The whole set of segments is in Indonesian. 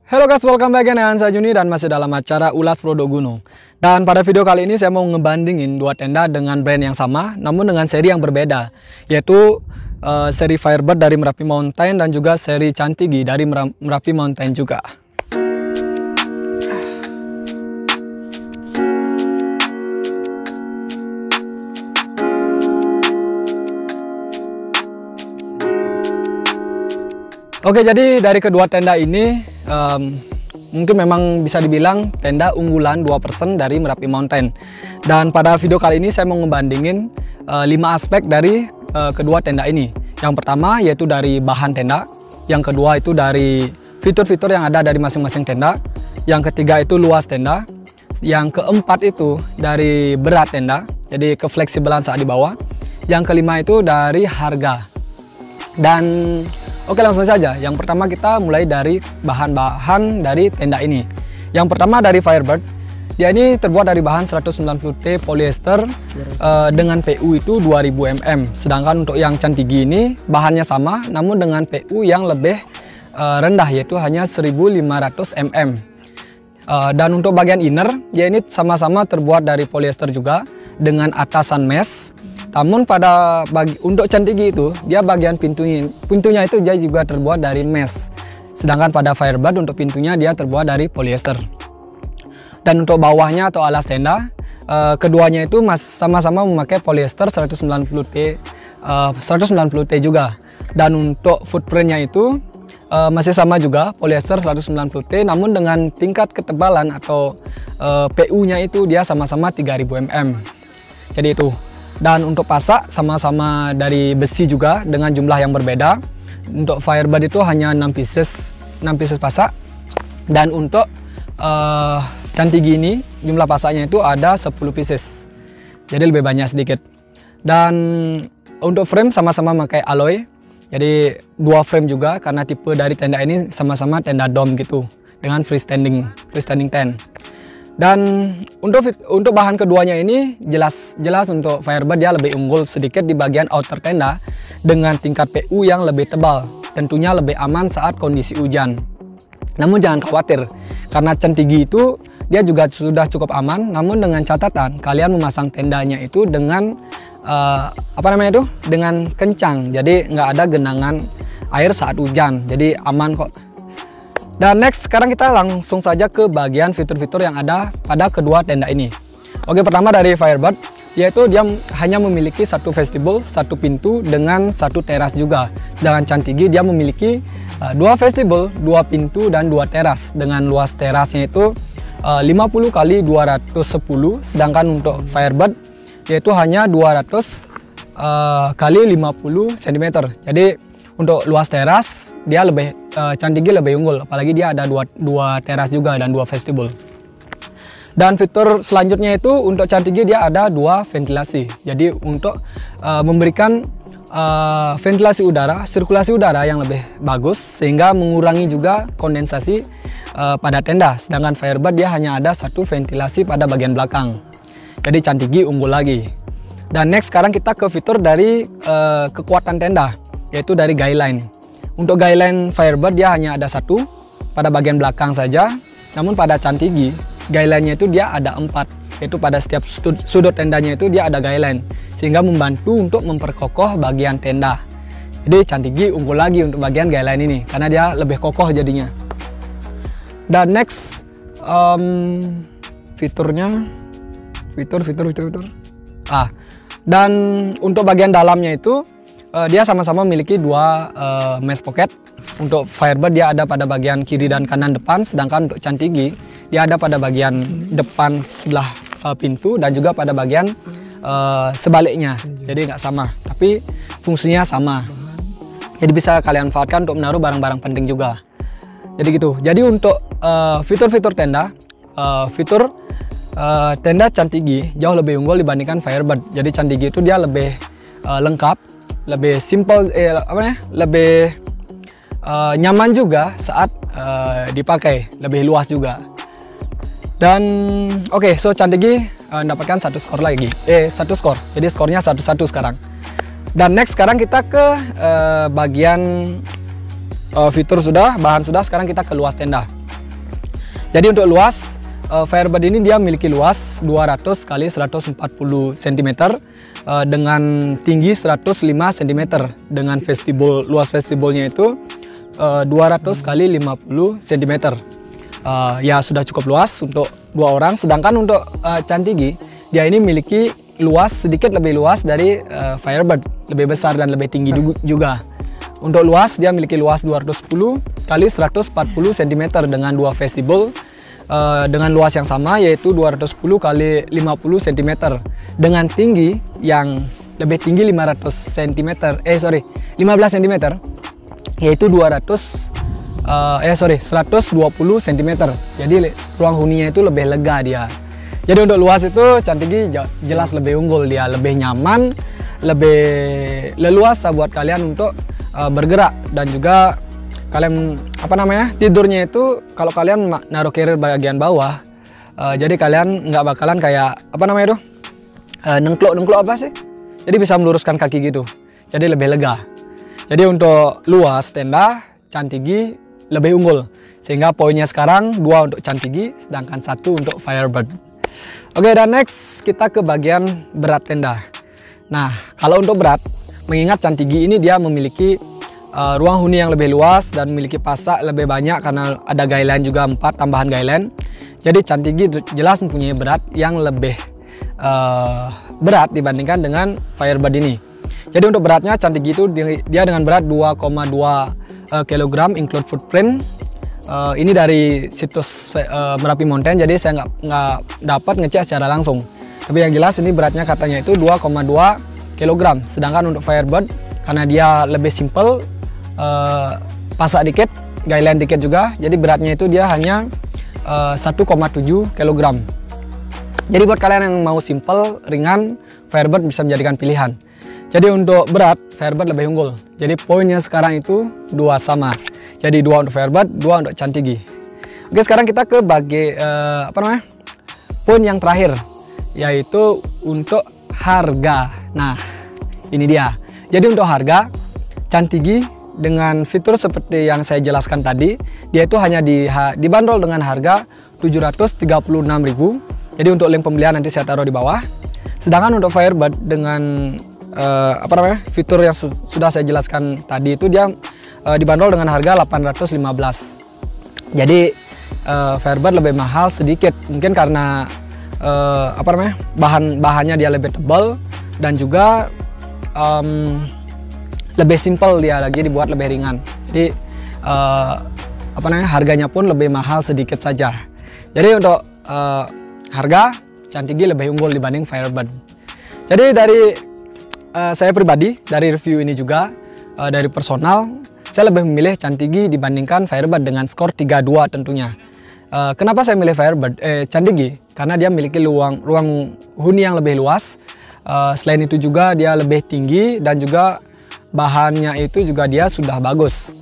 Halo guys, welcome back dengan saya Juni dan masih dalam acara ulas produk gunung. Dan pada video kali ini saya mau ngebandingin dua tenda dengan brand yang sama namun dengan seri yang berbeda, yaitu seri Firebird dari Merapi Mountain dan juga seri Chantigi dari Merapi Mountain juga. Oke, jadi dari kedua tenda ini mungkin memang bisa dibilang tenda unggulan 2% dari Merapi Mountain. Dan pada video kali ini saya mau ngebandingin 5 aspek dari kedua tenda ini. Yang pertama yaitu dari bahan tenda, yang kedua itu dari fitur-fitur yang ada dari masing-masing tenda, yang ketiga itu luas tenda, yang keempat itu dari berat tenda, jadi kefleksibelan saat dibawa, yang kelima itu dari harga. Dan oke, langsung saja. Yang pertama kita mulai dari bahan-bahan dari tenda ini. Yang pertama dari Firebird. Dia ini terbuat dari bahan 190T polyester dengan PU itu 2000 mm. Sedangkan untuk yang Chantigi ini bahannya sama namun dengan PU yang lebih rendah, yaitu hanya 1500 mm. Dan untuk bagian inner, dia ini sama-sama terbuat dari polyester juga dengan atasan mesh. Namun untuk Chantigi itu dia bagian pintunya itu dia juga terbuat dari mesh. Sedangkan pada Firebird untuk pintunya dia terbuat dari polyester. Dan untuk bawahnya atau alas tenda, keduanya itu sama-sama memakai polyester 190T juga. Dan untuk footprintnya itu masih sama juga polyester 190T, namun dengan tingkat ketebalan atau PU-nya itu dia sama-sama 3000 mm. Jadi itu. Dan untuk pasak sama-sama dari besi juga dengan jumlah yang berbeda. Untuk Firebird itu hanya 6 pieces pasak. Dan untuk Chantigi ini jumlah pasaknya itu ada 10 pieces. Jadi lebih banyak sedikit. Dan untuk frame sama-sama pakai alloy. Jadi dua frame juga karena tipe dari tenda ini sama-sama tenda dome gitu dengan freestanding tent. Dan untuk bahan keduanya ini jelas untuk Firebird dia lebih unggul sedikit di bagian outer tenda dengan tingkat PU yang lebih tebal, tentunya lebih aman saat kondisi hujan. Namun jangan khawatir karena Chantigi itu dia juga sudah cukup aman, namun dengan catatan kalian memasang tendanya itu dengan dengan kencang, jadi nggak ada genangan air saat hujan, jadi aman kok. Dan next, sekarang kita langsung saja ke bagian fitur-fitur yang ada pada kedua tenda ini. Oke, pertama dari Firebird, yaitu dia hanya memiliki satu vestibul, satu pintu dengan satu teras juga. Sedangkan Chantigi dia memiliki dua vestibul, dua pintu dan dua teras dengan luas terasnya itu 50 x 210. Sedangkan untuk Firebird yaitu hanya 200 x 50 cm. Jadi untuk luas teras dia Chantigi lebih unggul, apalagi dia ada dua teras juga dan dua vestibul. Dan fitur selanjutnya itu untuk Chantigi dia ada dua ventilasi. Jadi untuk memberikan ventilasi udara, sirkulasi udara yang lebih bagus sehingga mengurangi juga kondensasi pada tenda. Sedangkan Firebird dia hanya ada satu ventilasi pada bagian belakang. Jadi Chantigi unggul lagi. Dan next, sekarang kita ke fitur dari kekuatan tenda, yaitu dari guy line. Untuk guy line Firebird dia hanya ada satu pada bagian belakang saja. Namun pada Chantigi guy line-nya itu dia ada 4, yaitu pada setiap sudut tendanya itu dia ada guy line sehingga membantu untuk memperkokoh bagian tenda. Jadi Chantigi unggul lagi untuk bagian guy line ini karena dia lebih kokoh jadinya. Dan next fiturnya fitur. Dan untuk bagian dalamnya itu dia sama-sama memiliki dua mesh pocket. Untuk Firebird dia ada pada bagian kiri dan kanan depan, sedangkan untuk Chantigi dia ada pada bagian depan sebelah pintu dan juga pada bagian sebaliknya. Jadi nggak sama, tapi fungsinya sama. Jadi bisa kalian manfaatkan untuk menaruh barang-barang penting juga. Jadi gitu. Jadi untuk fitur-fitur tenda, tenda Chantigi jauh lebih unggul dibandingkan Firebird. Jadi Chantigi itu dia lebih lengkap, lebih simple, lebih nyaman juga saat dipakai, lebih luas juga. Dan oke, so Chantigi mendapatkan satu skor lagi, satu skor. Jadi skornya 1-1 sekarang. Dan next, sekarang kita ke bagian fitur sudah, bahan sudah. Sekarang kita ke luas tenda. Jadi untuk luas, Firebird ini dia memiliki luas 200 kali 140 cm dengan tinggi 105 cm dengan luas vestibolnya itu 200 kali 50 cm. Ya sudah cukup luas untuk 2 orang. Sedangkan untuk Chantigi, dia ini memiliki luas sedikit lebih luas dari Firebird, lebih besar dan lebih tinggi juga. Untuk luas, dia memiliki luas 210 kali 140 cm dengan 2 vestibul dengan luas yang sama, yaitu 210 kali 50 cm dengan tinggi yang lebih tinggi 15 cm, yaitu 120 cm. Jadi ruang huninya itu lebih lega dia. Jadi untuk luas itu Chantigi jelas lebih unggul, dia lebih nyaman, lebih leluasa buat kalian untuk bergerak, dan juga kalian tidurnya itu kalau kalian naruh carrier bagian bawah, jadi kalian nggak bakalan kayak nengklok apa sih, jadi bisa meluruskan kaki gitu, jadi lebih lega. Jadi untuk luas tenda Chantigi lebih unggul, sehingga poinnya sekarang 2 untuk Chantigi sedangkan 1 untuk Firebird. Oke, dan next kita ke bagian berat tenda. Nah, kalau untuk berat, mengingat Chantigi ini dia memiliki ruang huni yang lebih luas dan memiliki pasak lebih banyak karena ada guyline juga 4 tambahan guyline. Jadi Chantigi jelas mempunyai berat yang lebih berat dibandingkan dengan Firebird ini. Jadi untuk beratnya Chantigi itu dia dengan berat 2,2 kg include footprint. Ini dari situs Merapi Mountain, jadi saya nggak dapat ngecek secara langsung. Tapi yang jelas ini beratnya katanya itu 2,2 kg. Sedangkan untuk Firebird karena dia lebih simple, pasak dikit, guyline dikit juga, jadi beratnya itu dia hanya 1,7 kg. Jadi buat kalian yang mau simple, ringan, Firebird bisa menjadikan pilihan. Jadi untuk berat, Firebird lebih unggul. Jadi poinnya sekarang itu 2 sama. Jadi 2 untuk Firebird, 2 untuk Chantigi. Oke, sekarang kita ke poin yang terakhir, yaitu untuk harga. Nah, ini dia. Jadi untuk harga, Chantigi dengan fitur seperti yang saya jelaskan tadi, dia itu hanya dibanderol dengan harga 736.000. Jadi untuk link pembelian nanti saya taruh di bawah. Sedangkan untuk Firebird dengan fitur yang sudah saya jelaskan tadi itu dia dibanderol dengan harga 815. Jadi Firebird lebih mahal sedikit, mungkin karena bahannya dia lebih tebal dan juga lebih simple, dia lagi dibuat lebih ringan. Jadi harganya pun lebih mahal sedikit saja. Jadi untuk harga Chantigi lebih unggul dibanding Firebird. Jadi dari saya pribadi, dari review ini juga dari personal, saya lebih memilih Chantigi dibandingkan Firebird dengan skor 3-2 tentunya. Kenapa saya milih Chantigi? Karena dia memiliki ruang huni yang lebih luas. Selain itu juga dia lebih tinggi dan juga bahannya itu juga dia sudah bagus.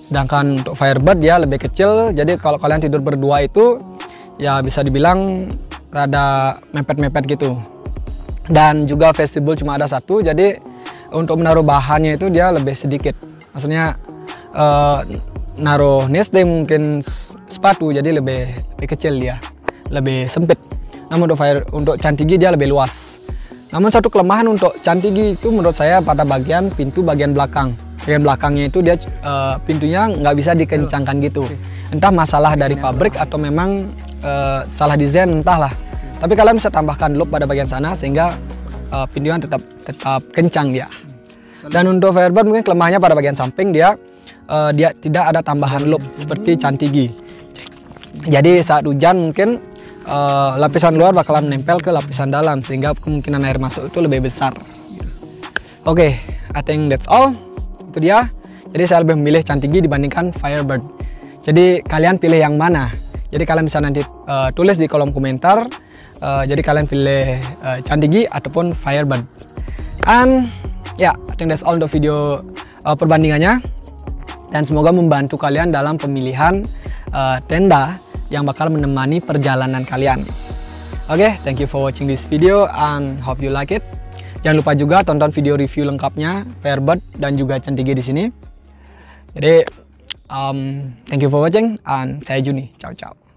Sedangkan untuk Firebird dia lebih kecil, jadi kalau kalian tidur berdua itu ya bisa dibilang rada mepet-mepet gitu. Dan juga vestibul cuma ada 1, jadi untuk menaruh bahannya itu dia lebih sedikit. Maksudnya naruh nesting mungkin sepatu, jadi lebih kecil dia, lebih sempit. Namun untuk Chantigi dia lebih luas. Namun satu kelemahan untuk Chantigi itu menurut saya pada bagian pintu bagian belakang. Bagian belakangnya itu dia pintunya nggak bisa dikencangkan gitu. Entah masalah dari pabrik atau memang salah desain, entahlah. Tapi kalian bisa tambahkan loop pada bagian sana sehingga pintunya tetap kencang dia. Dan untuk Firebird mungkin kelemahannya pada bagian samping, dia tidak ada tambahan loop seperti Chantigi. Jadi saat hujan mungkin lapisan luar bakalan menempel ke lapisan dalam sehingga kemungkinan air masuk itu lebih besar. Oke, I think that's all. Itu dia. Jadi saya lebih memilih Chantigi dibandingkan Firebird. Jadi kalian pilih yang mana? Jadi kalian bisa nanti tulis di kolom komentar. Jadi kalian pilih Chantigi ataupun Firebird. And ya, I think that's all untuk video perbandingannya. Dan semoga membantu kalian dalam pemilihan tenda yang bakal menemani perjalanan kalian. Oke, thank you for watching this video and hope you like it. Jangan lupa juga tonton video review lengkapnya Firebird dan juga Chantigi di sini. Jadi, thank you for watching and saya Juni. Ciao ciao.